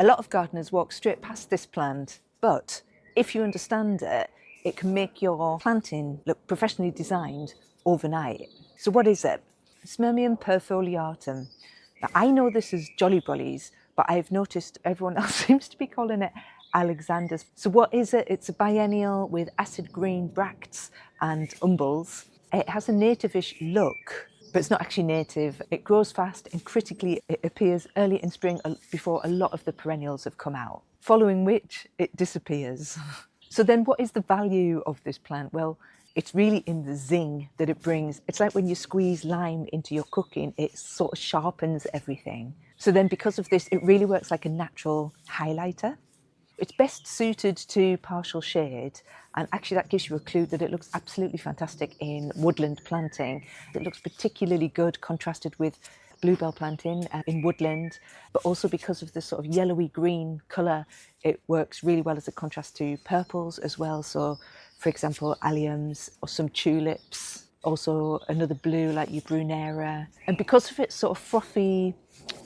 A lot of gardeners walk straight past this plant, but if you understand it, it can make your planting look professionally designed overnight. So what is it? Smyrnium Perfoliatum. Now, I know this is Jolly Brollies, but I've noticed everyone else seems to be calling it Alexander's. So what is it? It's a biennial with acid green bracts and umbels. It has a native-ish look, but it's not actually native. It grows fast and critically it appears early in spring before a lot of the perennials have come out, following which it disappears. So then what is the value of this plant? Well, it's really in the zing that it brings. It's like when you squeeze lime into your cooking, it sort of sharpens everything. So then because of this, it really works like a natural highlighter. It's best suited to partial shade, and actually that gives you a clue that it looks absolutely fantastic in woodland planting. It looks particularly good contrasted with bluebell planting in woodland, but also because of the sort of yellowy green colour, it works really well as a contrast to purples as well. So for example, alliums or some tulips, also another blue like your brunera. And because of its sort of frothy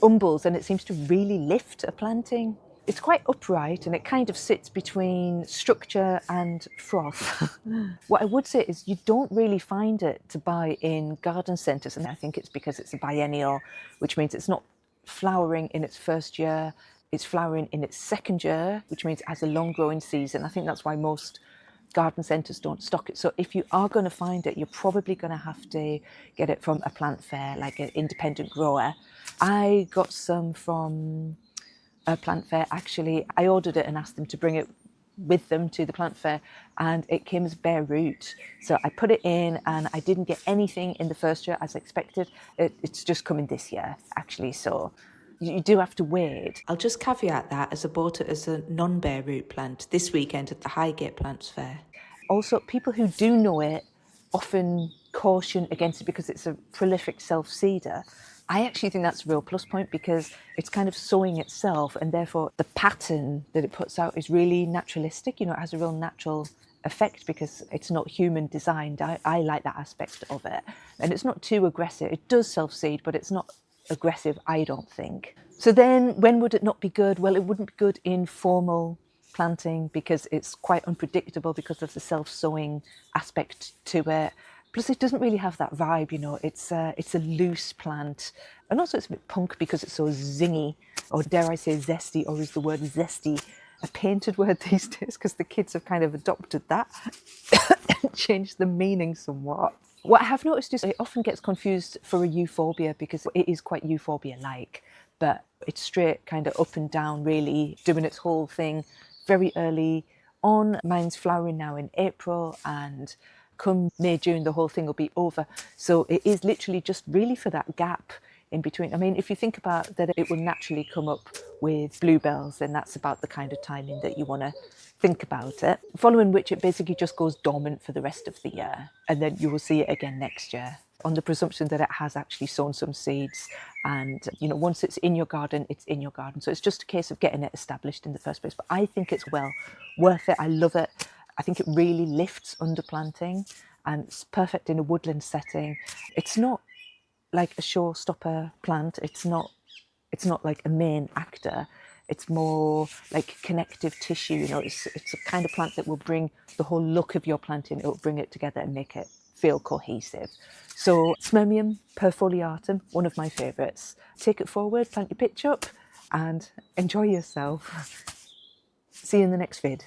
umbels, and it seems to really lift a planting. It's quite upright and it kind of sits between structure and froth. What I would say is you don't really find it to buy in garden centres, and I think it's because it's a biennial, which means it's not flowering in its first year, it's flowering in its second year, which means it has a long growing season. I think that's why most garden centres don't stock it. So if you are going to find it, you're probably going to have to get it from a plant fair, like an independent grower. I got some from a plant fair actually. I ordered it and asked them to bring it with them to the plant fair, and it came as bare root. So I put it in and I didn't get anything in the first year as expected. It's just coming this year actually, so you do have to wait. I'll just caveat that as I bought it as a non-bare root plant this weekend at the Highgate Plants Fair. Also, people who do know it often caution against it because it's a prolific self-seeder. I actually think that's a real plus point because it's kind of sowing itself, and therefore the pattern that it puts out is really naturalistic. You know, it has a real natural effect because it's not human designed. I like that aspect of it. And it's not too aggressive. It does self-seed, but it's not aggressive, I don't think. So then when would it not be good? Well, it wouldn't be good in formal planting because it's quite unpredictable because of the self-sowing aspect to it. Plus, it doesn't really have that vibe, you know. It's a loose plant, and also it's a bit punk because it's so zingy, or dare I say zesty, or is the word zesty a painted word these days? Because the kids have kind of adopted that and changed the meaning somewhat. What I have noticed is it often gets confused for a euphorbia because it is quite euphorbia-like, but it's straight kind of up and down, really doing its whole thing very early on. Mine's flowering now in April, and come May, June, the whole thing will be over. So it is literally just really for that gap in between. I mean, if you think about that, it will naturally come up with bluebells, then that's about the kind of timing that you want to think about it. Following which it basically just goes dormant for the rest of the year, and then you will see it again next year, on the presumption that it has actually sown some seeds. And you know, once it's in your garden, it's in your garden. So it's just a case of getting it established in the first place. But I think it's well worth it. I love it. I think it really lifts underplanting, and it's perfect in a woodland setting. It's not like a showstopper plant. It's not like a main actor. It's more like connective tissue. You know, it's a kind of plant that will bring the whole look of your planting. It will bring it together and make it feel cohesive. So Smyrnium Perfoliatum, one of my favourites. Take it forward, plant your pitch up, and enjoy yourself. See you in the next vid.